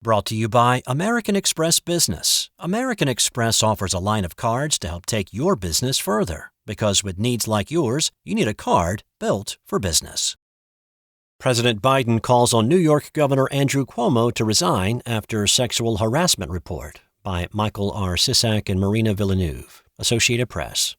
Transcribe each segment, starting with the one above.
Brought to you by American Express Business. American Express offers a line of cards to help take your business further. Because with needs like yours, you need a card built for business. President Biden calls on New York Governor Andrew Cuomo to resign after sexual harassment report. By Michael R. Sisak and Marina Villeneuve, Associated Press.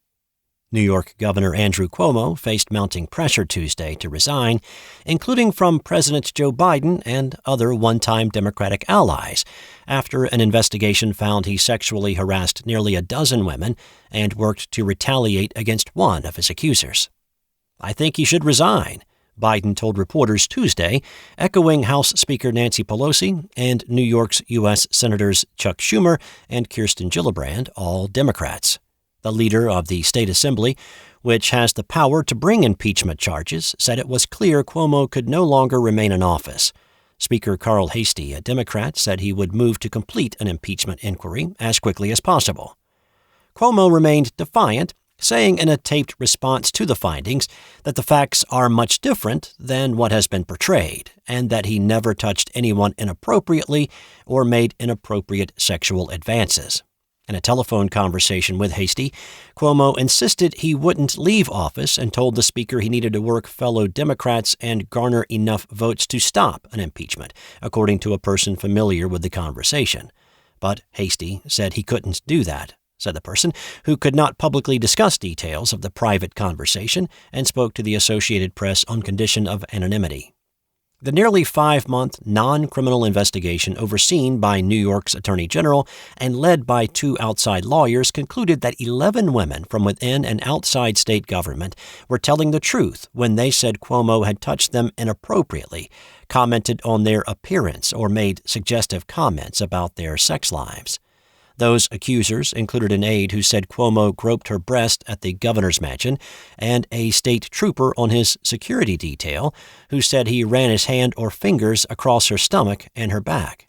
New York Governor Andrew Cuomo faced mounting pressure Tuesday to resign, including from President Joe Biden and other one-time Democratic allies, after an investigation found he sexually harassed nearly a dozen women and worked to retaliate against one of his accusers. "I think he should resign," Biden told reporters Tuesday, echoing House Speaker Nancy Pelosi and New York's U.S. Senators Chuck Schumer and Kirsten Gillibrand, all Democrats. The leader of the state assembly, which has the power to bring impeachment charges, said it was clear Cuomo could no longer remain in office. Speaker Carl Heastie, a Democrat, said he would move to complete an impeachment inquiry as quickly as possible. Cuomo remained defiant, saying in a taped response to the findings that the facts are much different than what has been portrayed, and that he never touched anyone inappropriately or made inappropriate sexual advances. In a telephone conversation with Heastie, Cuomo insisted he wouldn't leave office and told the speaker he needed to work fellow Democrats and garner enough votes to stop an impeachment, according to a person familiar with the conversation. But Heastie said he couldn't do that, said the person, who could not publicly discuss details of the private conversation and spoke to the Associated Press on condition of anonymity. The nearly 5-month non-criminal investigation overseen by New York's Attorney General and led by 2 outside lawyers concluded that 11 women from within and outside state government were telling the truth when they said Cuomo had touched them inappropriately, commented on their appearance, or made suggestive comments about their sex lives. Those accusers included an aide who said Cuomo groped her breast at the governor's mansion, and a state trooper on his security detail who said he ran his hand or fingers across her stomach and her back.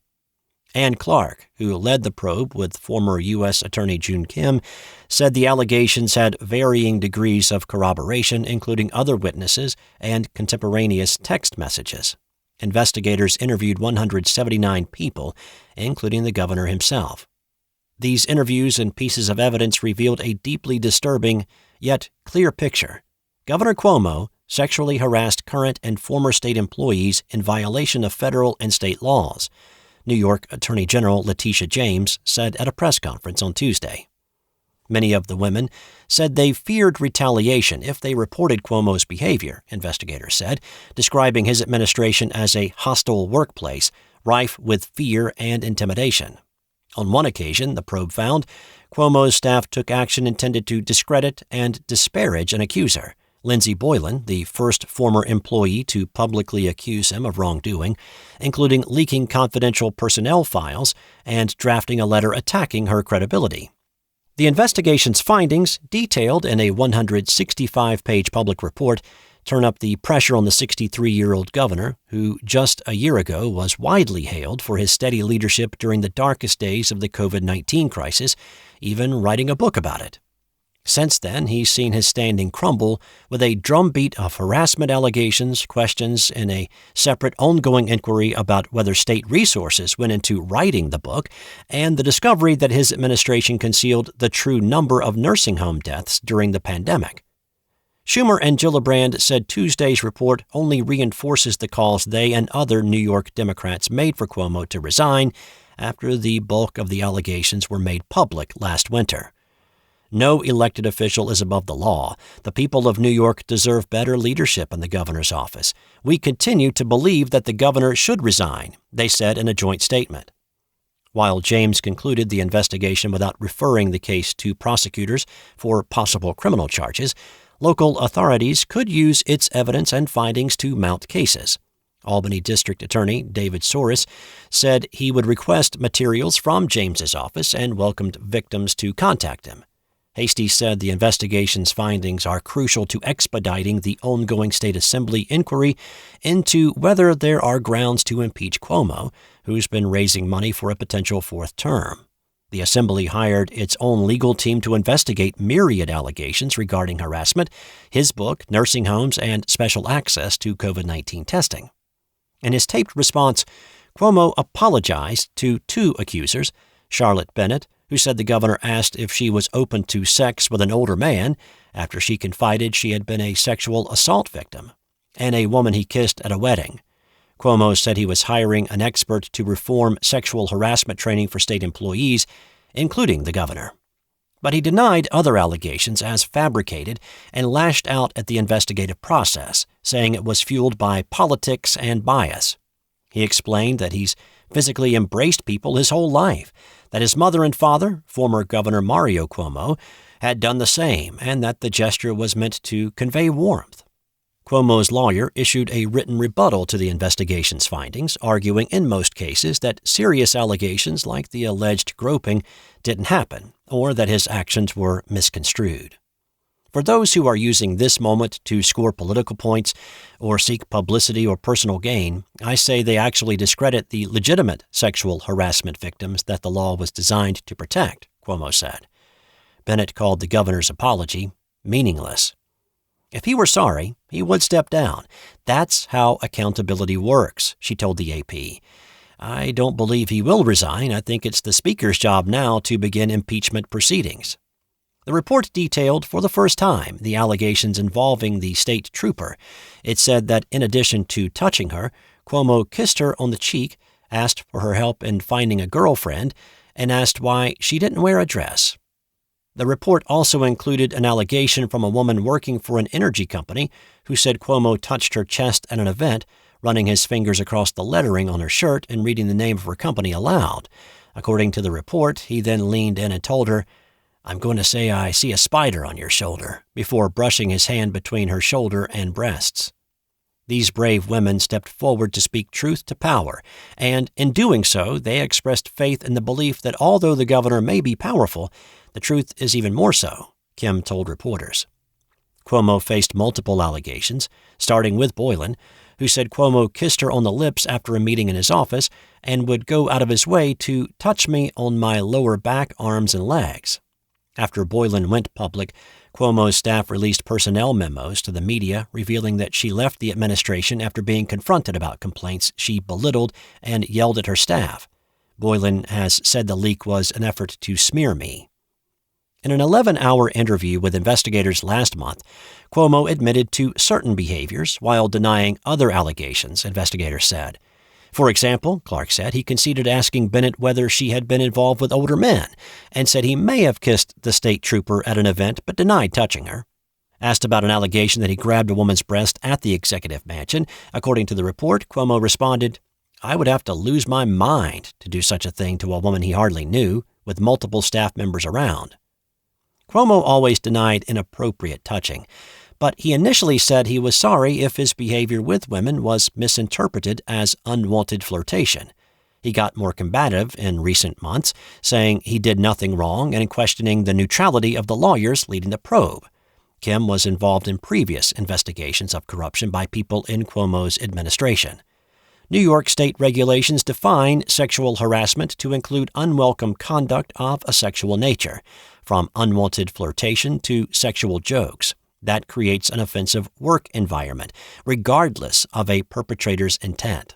Ann Clark, who led the probe with former U.S. Attorney June Kim, said the allegations had varying degrees of corroboration, including other witnesses and contemporaneous text messages. Investigators interviewed 179 people, including the governor himself. These interviews and pieces of evidence revealed a deeply disturbing, yet clear picture. Governor Cuomo sexually harassed current and former state employees in violation of federal and state laws, New York Attorney General Letitia James said at a press conference on Tuesday. Many of the women said they feared retaliation if they reported Cuomo's behavior, investigators said, describing his administration as a hostile workplace, rife with fear and intimidation. On one occasion, the probe found, Cuomo's staff took action intended to discredit and disparage an accuser, Lindsey Boylan, the first former employee to publicly accuse him of wrongdoing, including leaking confidential personnel files and drafting a letter attacking her credibility. The investigation's findings, detailed in a 165-page public report, turn up the pressure on the 63-year-old governor, who just a year ago was widely hailed for his steady leadership during the darkest days of the COVID-19 crisis, even writing a book about it. Since then, he's seen his standing crumble with a drumbeat of harassment allegations, questions, and a separate ongoing inquiry about whether state resources went into writing the book, and the discovery that his administration concealed the true number of nursing home deaths during the pandemic. Schumer and Gillibrand said Tuesday's report only reinforces the calls they and other New York Democrats made for Cuomo to resign after the bulk of the allegations were made public last winter. No elected official is above the law. The people of New York deserve better leadership in the governor's office. We continue to believe that the governor should resign, they said in a joint statement. While James concluded the investigation without referring the case to prosecutors for possible criminal charges, local authorities could use its evidence and findings to mount cases. Albany District Attorney David Soros said he would request materials from James's office and welcomed victims to contact him. Heastie said the investigation's findings are crucial to expediting the ongoing state assembly inquiry into whether there are grounds to impeach Cuomo, who's been raising money for a potential 4th term. The assembly hired its own legal team to investigate myriad allegations regarding harassment, his book, nursing homes, and special access to COVID-19 testing. In his taped response, Cuomo apologized to two accusers, Charlotte Bennett, who said the governor asked if she was open to sex with an older man after she confided she had been a sexual assault victim, and a woman he kissed at a wedding. Cuomo said he was hiring an expert to reform sexual harassment training for state employees, including the governor. But he denied other allegations as fabricated and lashed out at the investigative process, saying it was fueled by politics and bias. He explained that he's physically embraced people his whole life, that his mother and father, former Governor Mario Cuomo, had done the same, and that the gesture was meant to convey warmth. Cuomo's lawyer issued a written rebuttal to the investigation's findings, arguing in most cases that serious allegations like the alleged groping didn't happen, or that his actions were misconstrued. For those who are using this moment to score political points or seek publicity or personal gain, I say they actually discredit the legitimate sexual harassment victims that the law was designed to protect, Cuomo said. Bennett called the governor's apology meaningless. If he were sorry, he would step down. That's how accountability works, she told the AP. I don't believe he will resign. I think it's the Speaker's job now to begin impeachment proceedings. The report detailed for the first time the allegations involving the state trooper. It said that in addition to touching her, Cuomo kissed her on the cheek, asked for her help in finding a girlfriend, and asked why she didn't wear a dress. The report also included an allegation from a woman working for an energy company who said Cuomo touched her chest at an event, running his fingers across the lettering on her shirt and reading the name of her company aloud. According to the report, he then leaned in and told her, "I'm going to say I see a spider on your shoulder," before brushing his hand between her shoulder and breasts. These brave women stepped forward to speak truth to power, and in doing so, they expressed faith in the belief that although the governor may be powerful, the truth is even more so, Kim told reporters. Cuomo faced multiple allegations, starting with Boylan, who said Cuomo kissed her on the lips after a meeting in his office and would go out of his way to touch me on my lower back, arms, and legs. After Boylan went public, Cuomo's staff released personnel memos to the media revealing that she left the administration after being confronted about complaints she belittled and yelled at her staff. Boylan has said the leak was an effort to smear me. In an 11-hour interview with investigators last month, Cuomo admitted to certain behaviors while denying other allegations, investigators said. For example, Clark said he conceded asking Bennett whether she had been involved with older men and said he may have kissed the state trooper at an event but denied touching her. Asked about an allegation that he grabbed a woman's breast at the executive mansion, according to the report, Cuomo responded, "I would have to lose my mind to do such a thing to a woman he hardly knew, with multiple staff members around." Cuomo always denied inappropriate touching, but he initially said he was sorry if his behavior with women was misinterpreted as unwanted flirtation. He got more combative in recent months, saying he did nothing wrong and questioning the neutrality of the lawyers leading the probe. Kim was involved in previous investigations of corruption by people in Cuomo's administration. New York state regulations define sexual harassment to include unwelcome conduct of a sexual nature, from unwanted flirtation to sexual jokes. That creates an offensive work environment, regardless of a perpetrator's intent.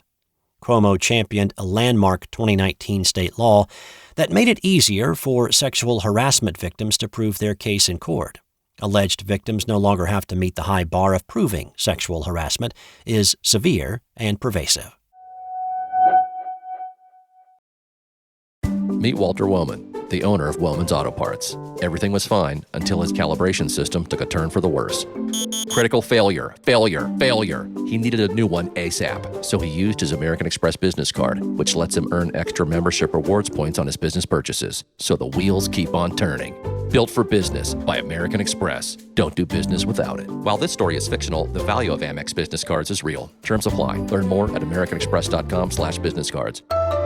Cuomo championed a landmark 2019 state law that made it easier for sexual harassment victims to prove their case in court. Alleged victims no longer have to meet the high bar of proving sexual harassment is severe and pervasive. Meet Walter Woman, the owner of Woman's Auto Parts. Everything was fine until his calibration system took a turn for the worse. Critical failure. He needed a new one ASAP, so he used his American Express business card, which lets him earn extra membership rewards points on his business purchases, so the wheels keep on turning. Built for business by American Express. Don't do business without it. While this story is fictional, the value of Amex business cards is real. Terms apply. Learn more at americanexpress.com/businesscards.